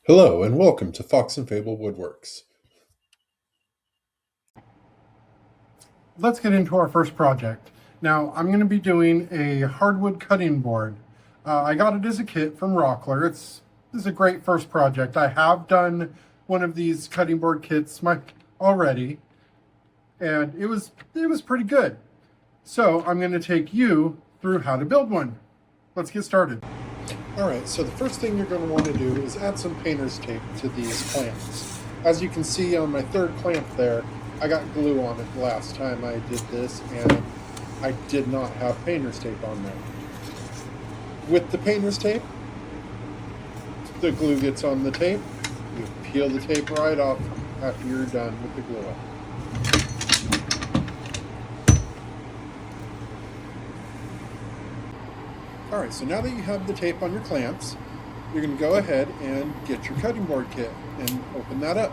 Hello and welcome to Fox and Fable Woodworks. Let's get into our first project. Now, I'm going to be doing a hardwood cutting board. I got it as a kit from Rockler. This is a great first project. I have done one of these cutting board kits already, and it was pretty good. So I'm going to take you through how to build one. Let's get started. Alright, so the first thing you're going to want to do is add some painter's tape to these clamps. As you can see on my third clamp there, I got glue on it last time I did this, and I did not have painter's tape on there. With the painter's tape, the glue gets on the tape, you peel the tape right off after you're done with the glue. Alright, so now that you have the tape on your clamps, you're going to go ahead and get your cutting board kit and open that up.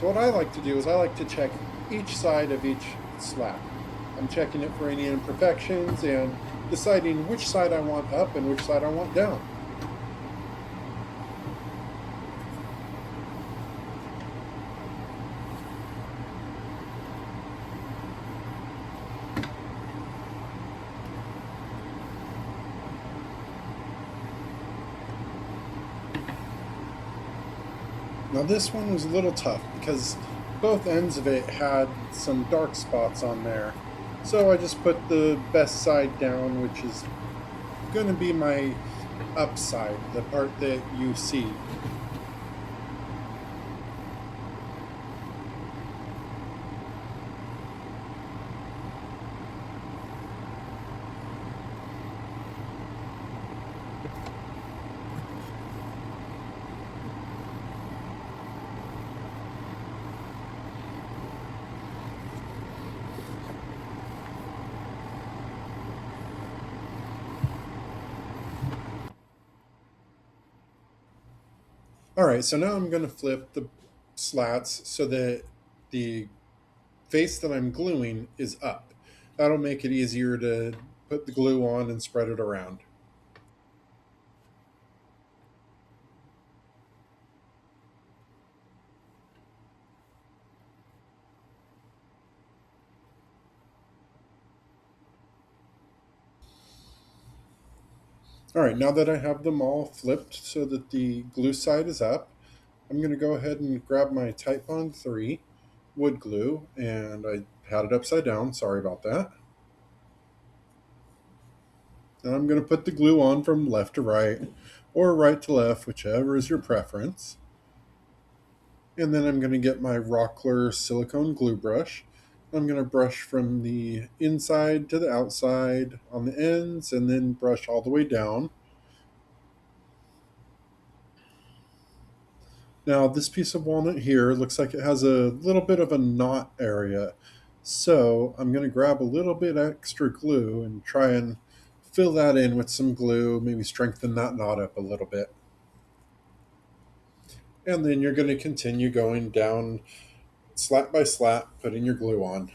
So what I like to do is I like to check each side of each slat. I'm checking it for any imperfections and deciding which side I want up and which side I want down. Now this one was a little tough because both ends of it had some dark spots on there. So I just put the best side down, which is going to be my upside, the part that you see. Alright, so now I'm going to flip the slats so that the face that I'm gluing is up. That'll make it easier to put the glue on and spread it around. All right, now that I have them all flipped so that the glue side is up, I'm going to go ahead and grab my Type Bond 3 wood glue, and I had it upside down, sorry about that. And I'm going to put the glue on from left to right, or right to left, whichever is your preference. And then I'm going to get my Rockler silicone glue brush. I'm going to brush from the inside to the outside on the ends, and then brush all the way down. Now, this piece of walnut here looks like it has a little bit of a knot area. So I'm going to grab a little bit extra glue and try and fill that in with some glue, maybe strengthen that knot up a little bit. And then you're going to continue going down slat by slat, putting your glue on.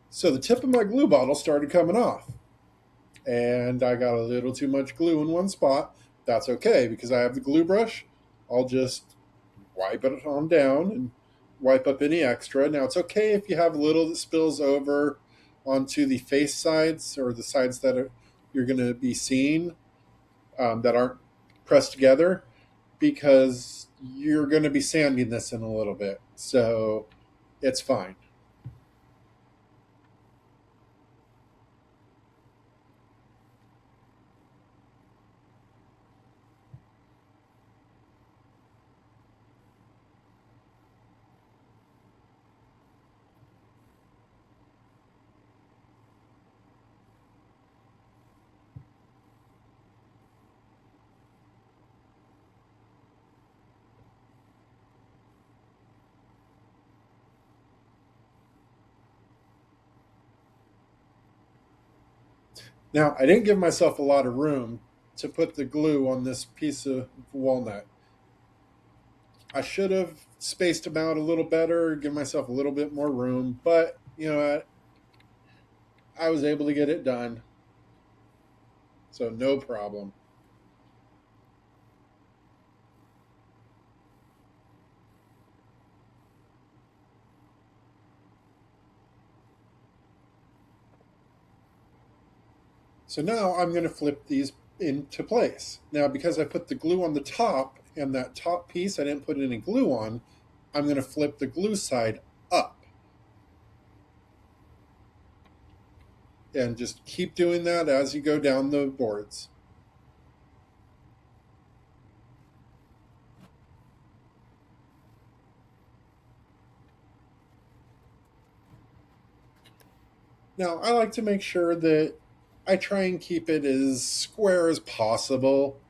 So the tip of my glue bottle started coming off, and I got a little too much glue in one spot. That's okay because I have the glue brush. I'll just wipe it on down and wipe up any extra. Now it's okay if you have a little that spills over onto the face sides or the sides that you're going to be seeing that aren't pressed together because you're going to be sanding this in a little bit. So it's fine. Now, I didn't give myself a lot of room to put the glue on this piece of walnut. I should have spaced them out a little better, give myself a little bit more room, but you know what? I was able to get it done, so no problem. So now I'm going to flip these into place. Now, because I put the glue on the top and that top piece I didn't put any glue on, I'm going to flip the glue side up. And just keep doing that as you go down the boards. Now, I like to make sure that I try and keep it as square as possible.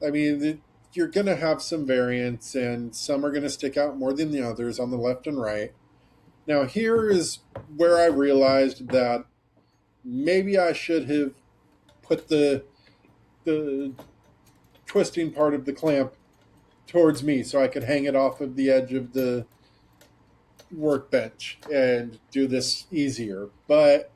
I mean, you're going to have some variance, and some are going to stick out more than the others on the left and right. Now, here is where I realized that maybe I should have put the twisting part of the clamp towards me so I could hang it off of the edge of the workbench and do this easier. But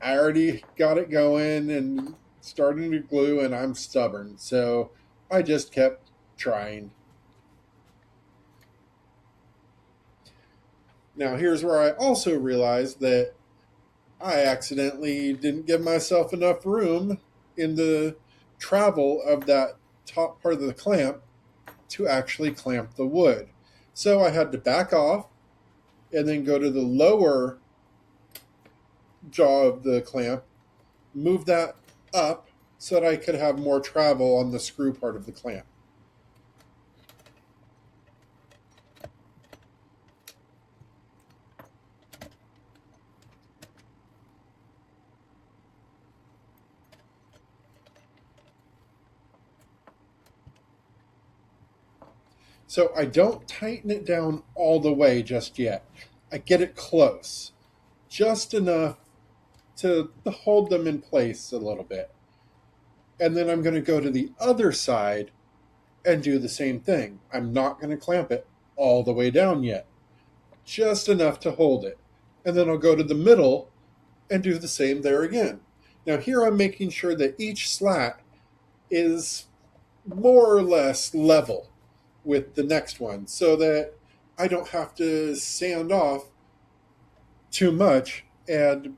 I already got it going and starting to glue, and I'm stubborn, so I just kept trying. Now, here's where I also realized that I accidentally didn't give myself enough room in the travel of that top part of the clamp to actually clamp the wood. So I had to back off and then go to the lower jaw of the clamp, move that up so that I could have more travel on the screw part of the clamp. So I don't tighten it down all the way just yet. I get it close, just enough to hold them in place a little bit. And then I'm going to go to the other side and do the same thing. I'm not going to clamp it all the way down yet, just enough to hold it. And then I'll go to the middle and do the same there again. Now, here I'm making sure that each slat is more or less level with the next one so that I don't have to sand off too much and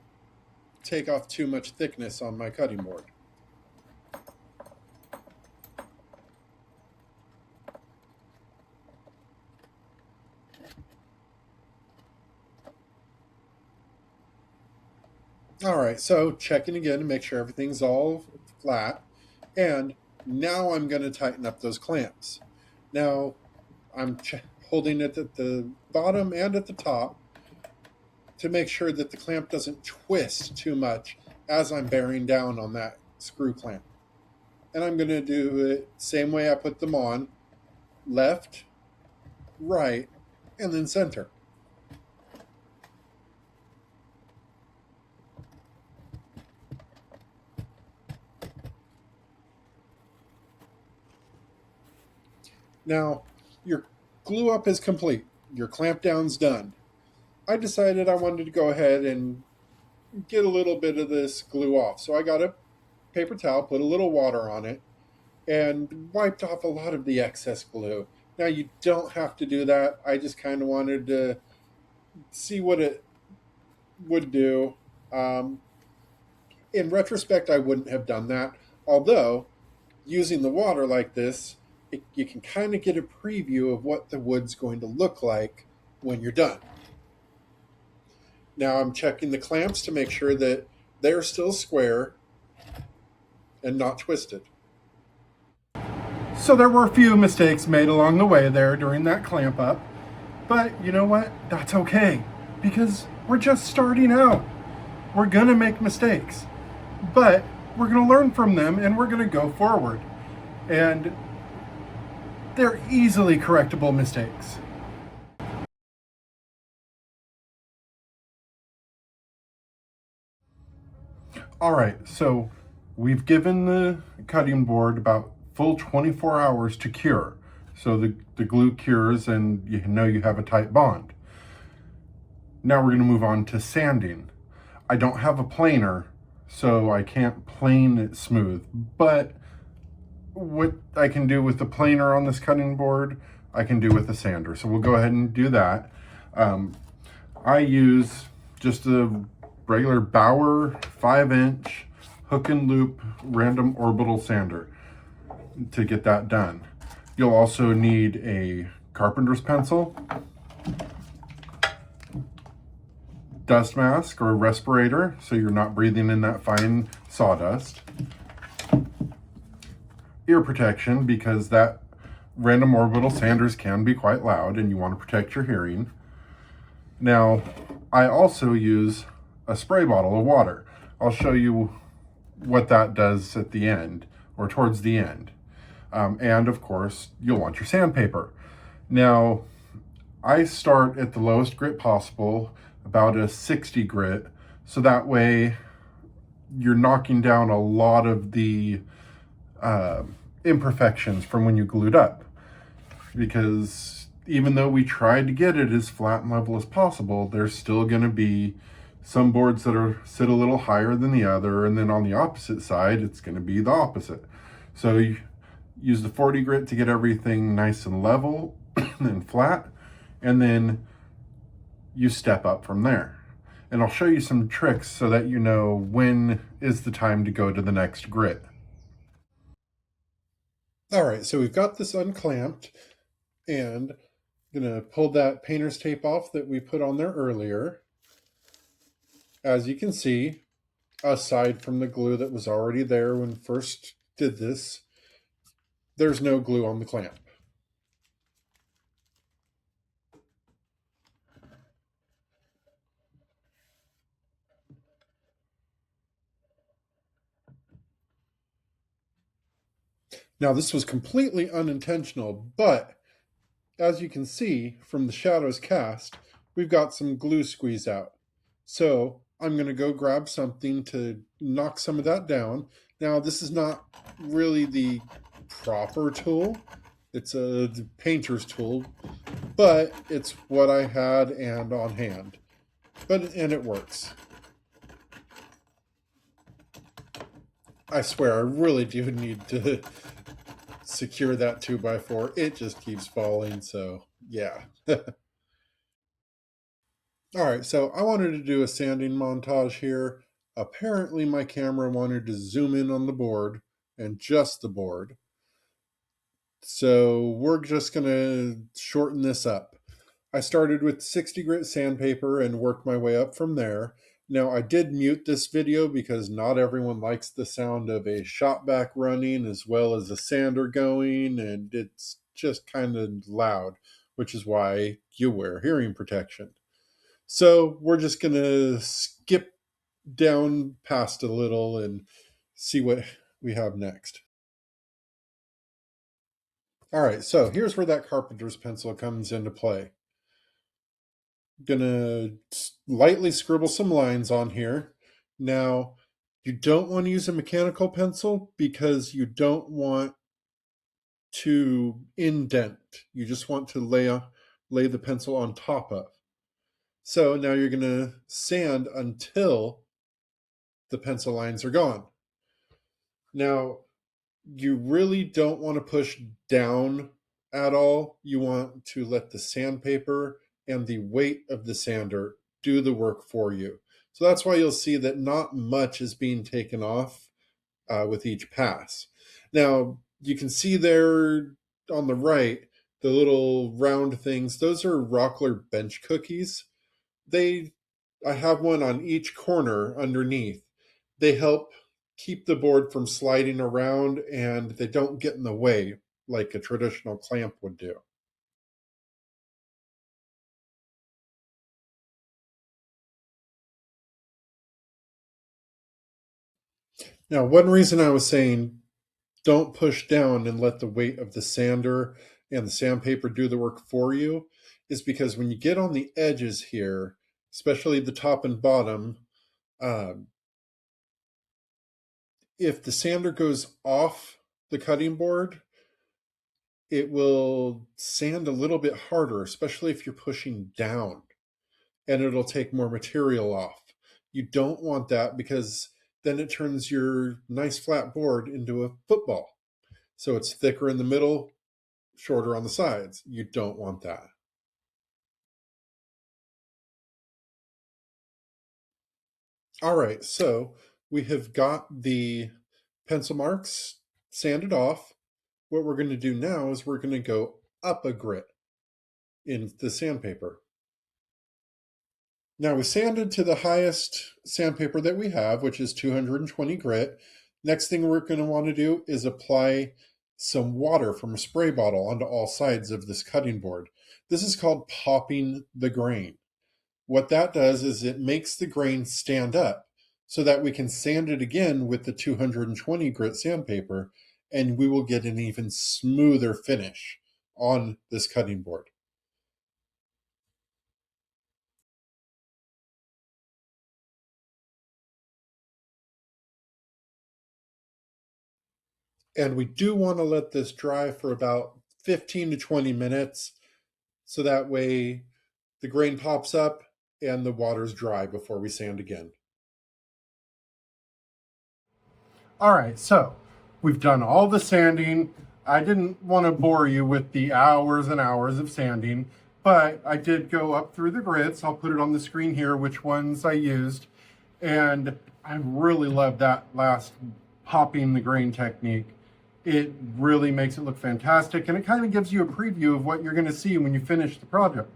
take off too much thickness on my cutting board. All right, so checking again to make sure everything's all flat. And now I'm going to tighten up those clamps. Now I'm holding it at the bottom and at the top to make sure that the clamp doesn't twist too much as I'm bearing down on that screw clamp. And I'm going to do it same way I put them on, left, right, and then center. Now, your glue up is complete. Your clamp down's done. I decided I wanted to go ahead and get a little bit of this glue off. So I got a paper towel, put a little water on it, and wiped off a lot of the excess glue. Now, you don't have to do that. I just kind of wanted to see what it would do. Um, in retrospect, I wouldn't have done that. Although, using the water like this, you can kind of get a preview of what the wood's going to look like when you're done. Now I'm checking the clamps to make sure that they're still square and not twisted. So there were a few mistakes made along the way there during that clamp up, but you know what? That's okay, because we're just starting out. We're gonna make mistakes, but we're gonna learn from them and we're gonna go forward. And they're easily correctable mistakes. All right, so we've given the cutting board about full 24 hours to cure. So the glue cures and you know you have a tight bond. Now we're gonna move on to sanding. I don't have a planer, so I can't plane it smooth, but what I can do with the planer on this cutting board, I can do with the sander. So we'll go ahead and do that. I use just a regular Bauer 5-inch hook and loop random orbital sander to get that done. You'll also need a carpenter's pencil, dust mask or respirator so you're not breathing in that fine sawdust, ear protection because that random orbital sanders can be quite loud and you want to protect your hearing. Now, I also use a spray bottle of water. I'll show you what that does at the end or towards the end. And of course, you'll want your sandpaper. Now, I start at the lowest grit possible, about a 60 grit, so that way you're knocking down a lot of the imperfections from when you glued up. Because even though we tried to get it as flat and level as possible, there's still going to be some boards that sit a little higher than the other, and then on the opposite side, it's going to be the opposite. So you use the 40 grit to get everything nice and level and flat, and then you step up from there. And I'll show you some tricks so that you know when is the time to go to the next grit. All right, so we've got this unclamped, and I'm gonna pull that painter's tape off that we put on there earlier. As you can see, aside from the glue that was already there when first did this, there's no glue on the clamp. Now this was completely unintentional, but as you can see from the shadows cast, we've got some glue squeeze out. So I'm going to go grab something to knock some of that down. Now this is not really the proper tool. It's a painter's tool, but it's what I had and on hand. And it works. I swear I really do need to secure that 2x4. It just keeps falling, so yeah. All right, so I wanted to do a sanding montage here. Apparently my camera wanted to zoom in on the board and just the board. So we're just gonna shorten this up. I started with 60 grit sandpaper and worked my way up from there. Now I did mute this video because not everyone likes the sound of a shop vac running as well as a sander going, and it's just kind of loud, which is why you wear hearing protection. So we're just gonna skip down past a little and see what we have next. All right, so here's where that carpenter's pencil comes into play. Gonna lightly scribble some lines on here. Now, you don't want to use a mechanical pencil because you don't want to indent. You just want to lay the pencil on top of. So now you're gonna sand until the pencil lines are gone. Now, you really don't want to push down at all. You want to let the sandpaper and the weight of the sander do the work for you. So that's why you'll see that not much is being taken off with each pass. Now, you can see there on the right, the little round things, those are Rockler bench cookies. I have one on each corner underneath. They help keep the board from sliding around and they don't get in the way like a traditional clamp would do. Now, one reason I was saying don't push down and let the weight of the sander and the sandpaper do the work for you is because when you get on the edges here, especially the top and bottom, if the sander goes off the cutting board, it will sand a little bit harder, especially if you're pushing down, and it'll take more material off. You don't want that because then it turns your nice flat board into a football. So it's thicker in the middle, shorter on the sides. You don't want that. All right, so we have got the pencil marks sanded off. What we're going to do now is we're going to go up a grit in the sandpaper. Now we sanded to the highest sandpaper that we have, which is 220 grit. Next thing we're going to want to do is apply some water from a spray bottle onto all sides of this cutting board. This is called popping the grain. What that does is it makes the grain stand up so that we can sand it again with the 220 grit sandpaper, and we will get an even smoother finish on this cutting board. And we do want to let this dry for about 15 to 20 minutes so that way the grain pops up and the water's dry before we sand again. All right, so we've done all the sanding. I didn't want to bore you with the hours and hours of sanding, but I did go up through the grits. I'll put it on the screen here, which ones I used. And I really love that last popping the grain technique. It really makes it look fantastic, and it kind of gives you a preview of what you're going to see when you finish the project.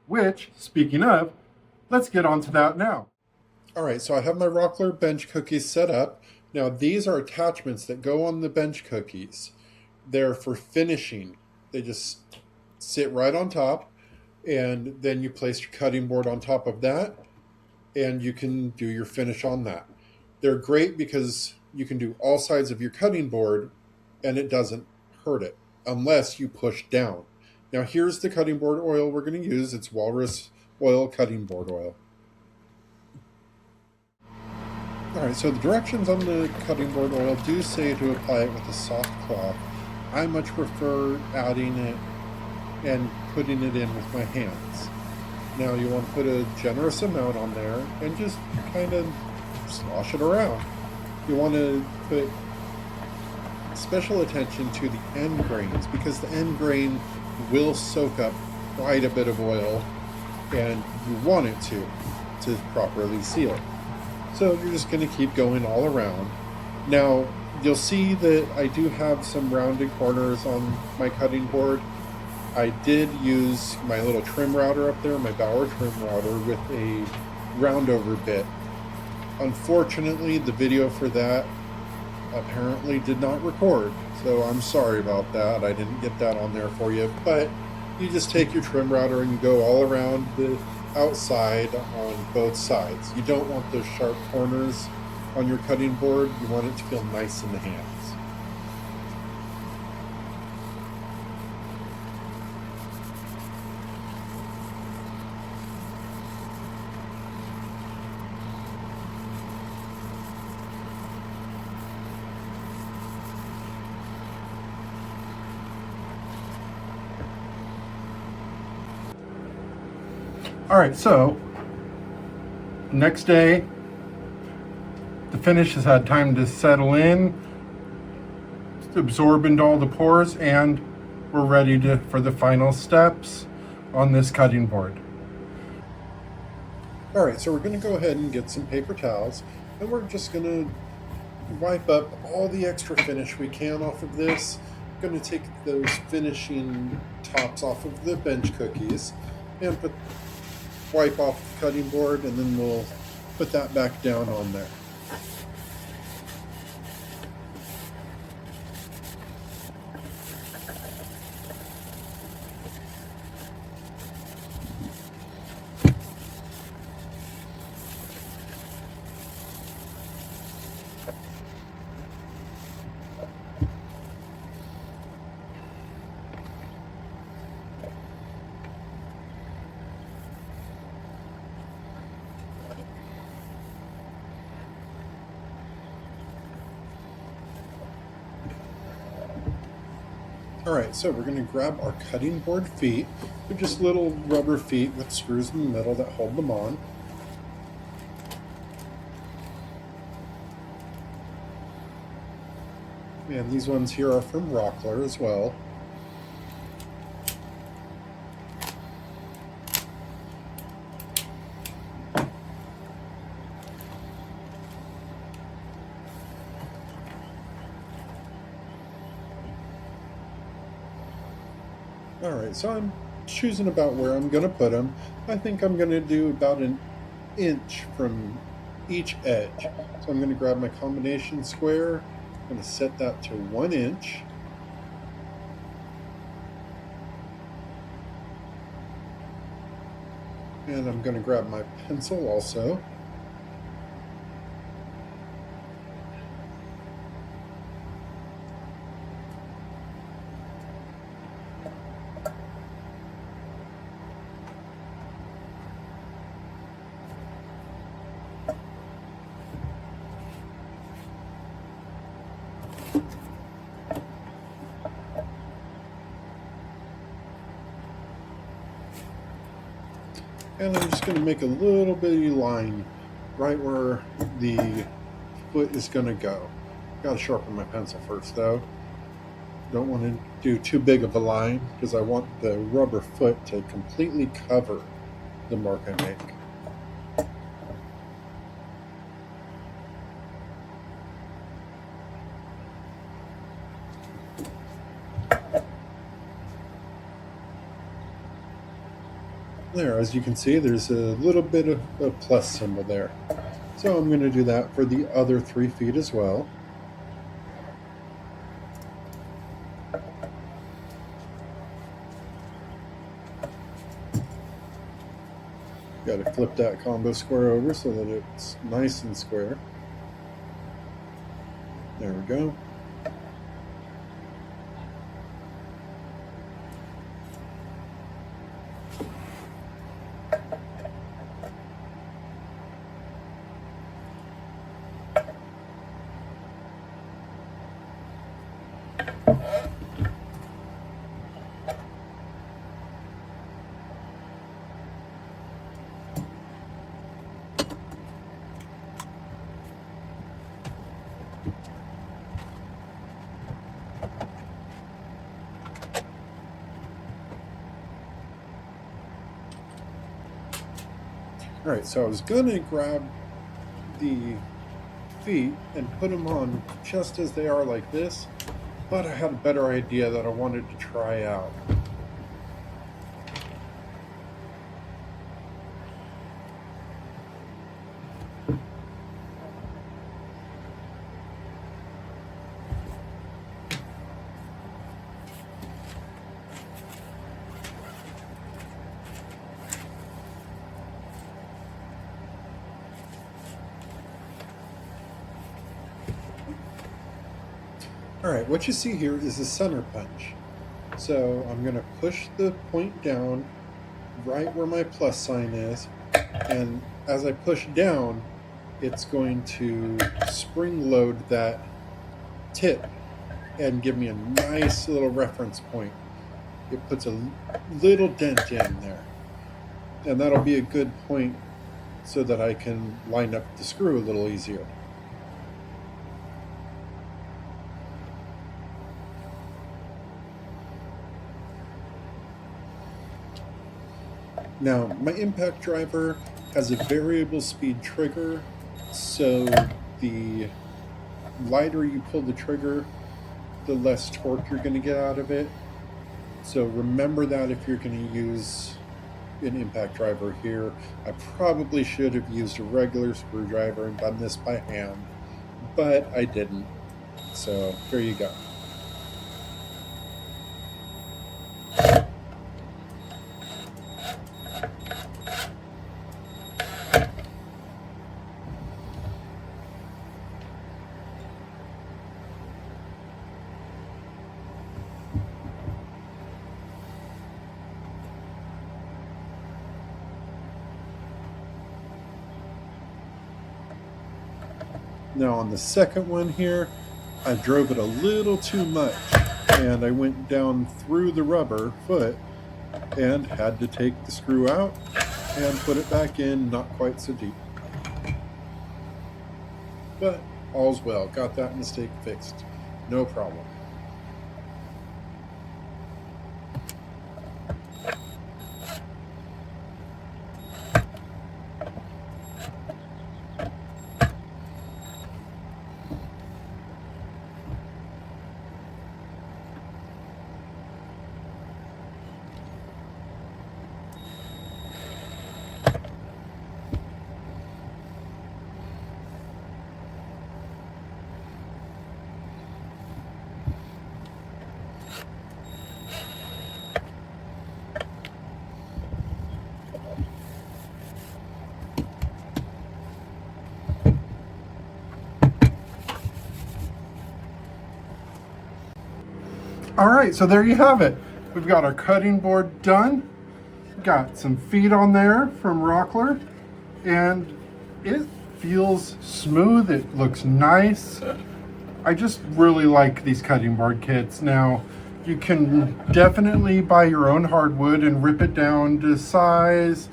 Which, speaking of, let's get on to that now. All right, so I have my Rockler bench cookies set up. Now these are attachments that go on the bench cookies. They're for finishing. They just sit right on top, and then you place your cutting board on top of that, and you can do your finish on that. They're great because you can do all sides of your cutting board and it doesn't hurt it unless you push down. Now here's the cutting board oil we're going to use. It's Walrus Oil Cutting Board Oil. All right, so the directions on the cutting board oil do say to apply it with a soft cloth. I much prefer adding it and putting it in with my hands. Now you want to put a generous amount on there and just kind of slosh it around. You want to put special attention to the end grains because the end grain will soak up quite a bit of oil, and you want it to properly seal. So you're just going to keep going all around. Now you'll see that I do have some rounded corners on my cutting board. I did use my little trim router up there, my Bauer trim router, with a roundover bit. Unfortunately, the video for that apparently did not record, so I'm sorry about that. I didn't get that on there for you, but you just take your trim router and go all around the outside on both sides. You don't want those sharp corners on your cutting board. You want it to feel nice in the hands. All right, so next day, the finish has had time to settle in, absorb into all the pores, and we're ready for the final steps on this cutting board. All right, so we're going to go ahead and get some paper towels, and we're just going to wipe up all the extra finish we can off of this. I'm going to take those finishing tops off of the bench cookies and wipe off the cutting board, and then we'll put that back down on there. Alright, so we're going to grab our cutting board feet. They're just little rubber feet with screws in the middle that hold them on. And these ones here are from Rockler as well. Alright, so I'm choosing about where I'm going to put them. I think I'm going to do about an inch from each edge. So I'm going to grab my combination square. I'm going to set that to 1 inch. And I'm going to grab my pencil also. And I'm just going to make a little bitty line right where the foot is going to go. Got to sharpen my pencil first though. Don't want to do too big of a line because I want the rubber foot to completely cover the mark I make. There, as you can see, there's a little bit of a plus symbol there. So I'm going to do that for the other 3 feet as well. Got to flip that combo square over so that it's nice and square. There we go. Alright, so I was going to grab the feet and put them on just as they are like this, but I had a better idea that I wanted to try out. Alright, what you see here is a center punch. So I'm going to push the point down right where my plus sign is, and as I push down, it's going to spring load that tip and give me a nice little reference point. It puts a little dent in there, and that'll be a good point so that I can line up the screw a little easier. Now, my impact driver has a variable speed trigger, so the lighter you pull the trigger, the less torque you're going to get out of it. So remember that if you're going to use an impact driver here. I probably should have used a regular screwdriver and done this by hand, but I didn't. So here you go. Now on the second one here, I drove it a little too much. and I went down through the rubber foot and had to take the screw out and put it back in, not quite so deep. But all's well, got that mistake fixed. No problem. All right, so there you have it. We've got our cutting board done. Got some feet on there from Rockler, and it feels smooth. It looks nice. I just really like these cutting board kits. Now, you can definitely buy your own hardwood and rip it down to size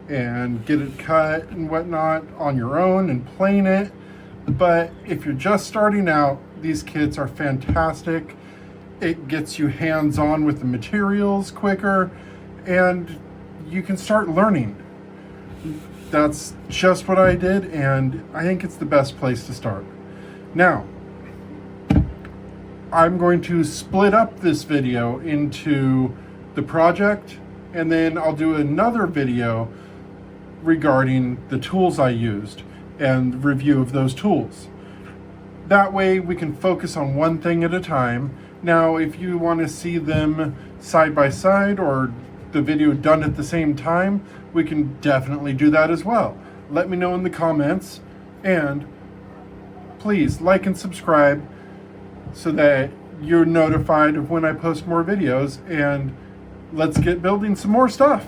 and get it cut and whatnot on your own and plane it. But if you're just starting out, these kits are fantastic. It gets you hands-on with the materials quicker, and you can start learning. That's just what I did, and I think it's the best place to start. Now, I'm going to split up this video into the project, and then I'll do another video regarding the tools I used and review of those tools. That way we can focus on one thing at a time. Now, if you want to see them side by side or the video done at the same time, we can definitely do that as well. Let me know in the comments, and please like and subscribe so that you're notified of when I post more videos, and let's get building some more stuff.